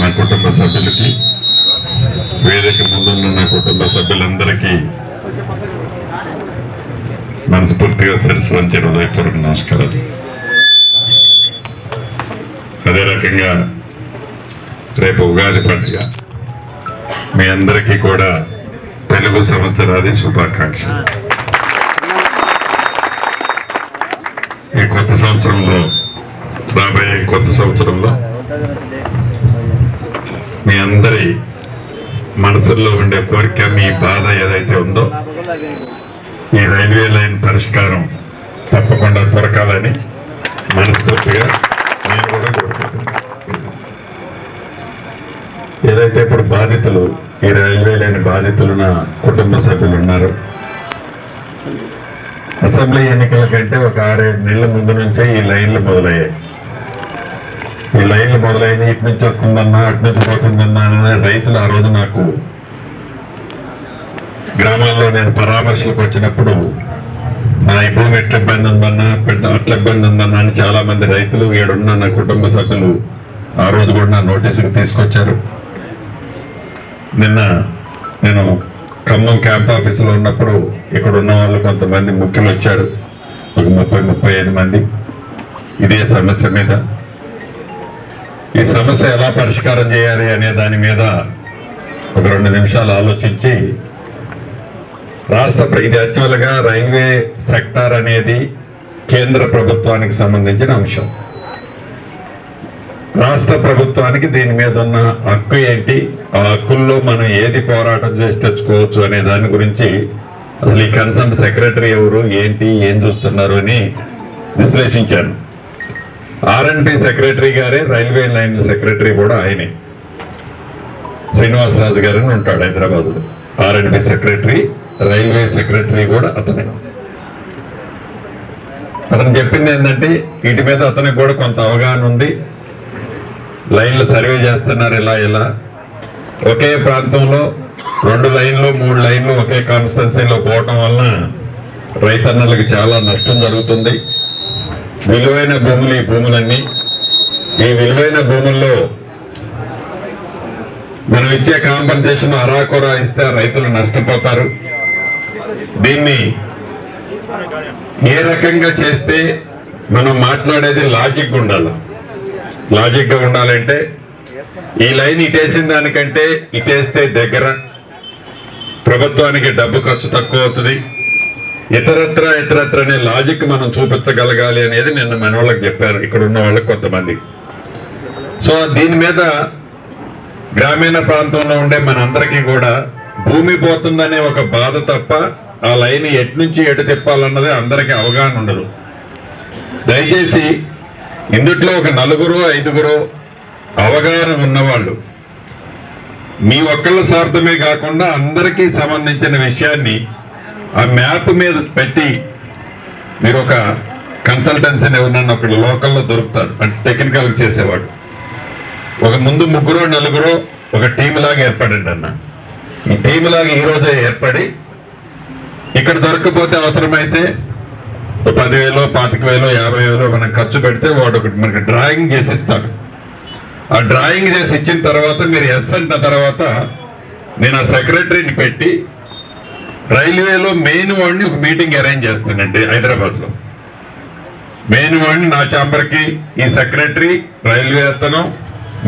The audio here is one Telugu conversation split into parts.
నా కుటుంబ సభ్యులకి, వేదిక ముందున్న నా కుటుంబ సభ్యులందరికీ మనస్ఫూర్తిగా శిరస్సు వంచి హృదయపూర్వక నమస్కారాలు. అదే రకంగా రేపు ఉగాది పండుగ, మీ అందరికీ కూడా తెలుగు సంవత్సరాది శుభాకాంక్షలు. ఈ కొత్త సంవత్సరంలో, రాబోయే కొత్త సంవత్సరంలో మీ అందరి మనసుల్లో ఉండే కోరిక, మీ బాధ ఏదైతే ఉందో ఈ రైల్వే లైన్ పరిష్కారం తప్పకుండా దొరకాలని మనస్ఫూర్తిగా నేను కూడా కోరుకుంటున్నాను. ఏదైతే ఇప్పుడు బాధితులు, ఈ రైల్వే లైన్ బాధితులు నా కుటుంబ సభ్యులు ఉన్నారు. అసెంబ్లీ ఎన్నికల కంటే ఒక 6-7 నెలల ముందు నుంచే ఈ లైన్లు మొదలయ్యాయి. ఈ లైన్లు మొదలైన ఇటు నుంచి వస్తుందన్నా అటు నుంచి పోతుందన్నా అనే రైతులు ఆ రోజు నాకు గ్రామాల్లో నేను పరామర్శలకు వచ్చినప్పుడు నా ఈ భూమి ఎట్ల ఇబ్బంది ఉందన్నా, అట్ల ఇబ్బంది ఉందన్నా అని చాలా మంది రైతులు ఏడున్న నా కుటుంబ సభ్యులు ఆ రోజు కూడా నా నోటీసుకు తీసుకొచ్చారు. నిన్న నేను ఖమ్మం క్యాంప్ ఆఫీసులో ఉన్నప్పుడు ఇక్కడ ఉన్న వాళ్ళు కొంతమంది ముఖ్యులు వచ్చారు, ఒక 30-35 మంది ఇదే సమస్య మీద. ఈ సమస్య ఎలా పరిష్కారం చేయాలి అనే దాని మీద ఒక 2 నిమిషాలు ఆలోచించి ఇది యాక్చువల్గా రైల్వే సెక్టార్ అనేది కేంద్ర ప్రభుత్వానికి సంబంధించిన అంశం. రాష్ట్ర ప్రభుత్వానికి దీని మీద ఉన్న హక్కు ఏంటి, ఆ హక్కుల్లో మనం ఏది పోరాటం చేసి తెచ్చుకోవచ్చు అనే దాని గురించి అసలు ఈ కన్సర్న్ సెక్రటరీ ఎవరు, ఏంటి, ఏం చూస్తున్నారు అని విశ్లేషించాను. R&D సెక్రటరీ గారే, రైల్వే లైన్ సెక్రటరీ కూడా ఆయనే, శ్రీనివాసరాజు గారని ఉంటాడు హైదరాబాద్లో. R&D సెక్రటరీ, రైల్వే సెక్రటరీ కూడా అతనే. అతను చెప్పింది ఏంటంటే వీటి మీద అతనికి కూడా కొంత అవగాహన ఉంది. లైన్లు సర్వే చేస్తున్నారు, ఇలా ఒకే ప్రాంతంలో 2 లైన్లు 3 లైన్లు ఒకే కాన్స్టిట్యున్సీలో పోవటం వలన రైతన్నలకు చాలా నష్టం జరుగుతుంది. విలువైన భూములు ఈ భూములన్నీ, ఈ విలువైన భూముల్లో మనం ఇచ్చే కాంపన్సేషన్ అరాకొరా ఇస్తే రైతులు నష్టపోతారు. దీన్ని ఏ రకంగా చేస్తే మనం మాట్లాడేది లాజిక్గా ఉండాలి. లాజిక్గా ఉండాలంటే ఈ లైన్ ఇటేసిన దానికంటే ఇటేస్తే దగ్గర, ప్రభుత్వానికి డబ్బు ఖర్చు తక్కువ అవుతుంది, ఇతరత్ర అనే లాజిక్ మనం చూపించగలగాలి అనేది నిన్న మన వాళ్ళకి చెప్పారు, ఇక్కడ ఉన్న వాళ్ళకి కొంతమంది. సో దీని మీద గ్రామీణ ప్రాంతంలో ఉండే మనందరికీ కూడా భూమి పోతుందనే ఒక బాధ తప్ప ఆ లైన్ ఎటు నుంచి ఎటు తిప్పాలన్నది అందరికీ అవగాహన ఉండదు. దయచేసి ఇందుట్లో ఒక 4-5 అవగాహన ఉన్నవాళ్ళు, మీ ఒక్కళ్ళ స్వార్థమే కాకుండా అందరికీ సంబంధించిన విషయాన్ని ఆ మ్యాప్ మీద పెట్టి, మీరు ఒక కన్సల్టెన్సీని ఎవరన్నా ఒకళ్ళు లోకల్లో దొరుకుతారు, అంటే టెక్నికల్ చేసేవాడు, ఒక ముందు 3-4 ఒక టీం లాగా ఏర్పడండి అన్న. ఈ టీం లాగా ఈరోజే ఏర్పడి ఇక్కడ దొరకకపోతే అవసరమైతే 10,000, 25,000, 50,000 మనం ఖర్చు పెడితే వాడు ఒకటి మనకి డ్రాయింగ్ చేసి ఇస్తాడు. ఆ డ్రాయింగ్ చేసి ఇచ్చిన తర్వాత మీరు ఎస్ అంటున్న తర్వాత నేను ఆ సెక్రటరీని పెట్టి రైల్వేలో మెయిన్ వాడిని ఒక మీటింగ్ అరేంజ్ చేస్తానండి హైదరాబాద్లో. మెయిన్ వాడిని నా ఛాంబర్కి, ఈ సెక్రటరీ, రైల్వే అతను,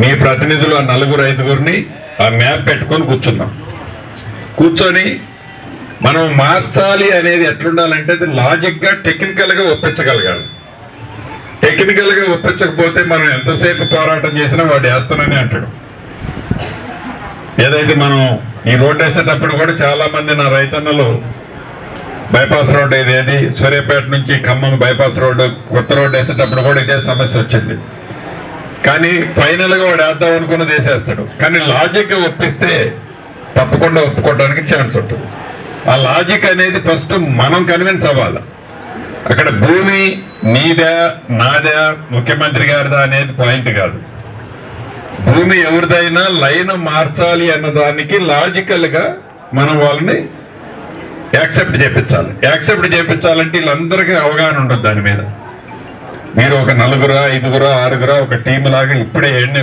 మీ ప్రతినిధులు ఆ 4-5 ఆ మ్యాప్ పెట్టుకొని కూర్చొని మనం మార్చాలి అనేది ఎట్లుండాలంటే అది లాజిక్గా టెక్నికల్గా ఒప్పించగలగాలి. టెక్నికల్గా ఒప్పించకపోతే మనం ఎంతసేపు పోరాటం చేసినా వాడు వేస్తానని అంటాడు. ఏదైతే మనం ఈ రోడ్డు వేసేటప్పుడు కూడా చాలా మంది నా రైతన్నలు బైపాస్ రోడ్డు ఏది సూర్యాపేట నుంచి ఖమ్మం బైపాస్ రోడ్డు కొత్త రోడ్డు వేసేటప్పుడు కూడా ఇదే సమస్య వచ్చింది. కానీ ఫైనల్గా వాడు వేద్దాం అనుకున్నది వేసేస్తాడు. కానీ లాజిక్గా ఒప్పిస్తే తప్పకుండా ఒప్పుకోవడానికి ఛాన్స్ ఉంటుంది. ఆ లాజిక్ అనేది ఫస్ట్ మనం కన్విన్స్ అవ్వాలి. అక్కడ భూమి నీదా నాదా ముఖ్యమంత్రి గారిదా అనేది పాయింట్ కాదు. భూమి ఎవరిదైనా లైన్ మార్చాలి అన్నదానికి లాజికల్గా మనం వాళ్ళని యాక్సెప్ట్ చేయించాలి. యాక్సెప్ట్ చేయించాలంటే వీళ్ళందరికీ అవగాహన ఉండదు దాని మీద. మీరు ఒక 4, 5, 6 ఒక టీం లాగా ఇప్పుడే ఏడనే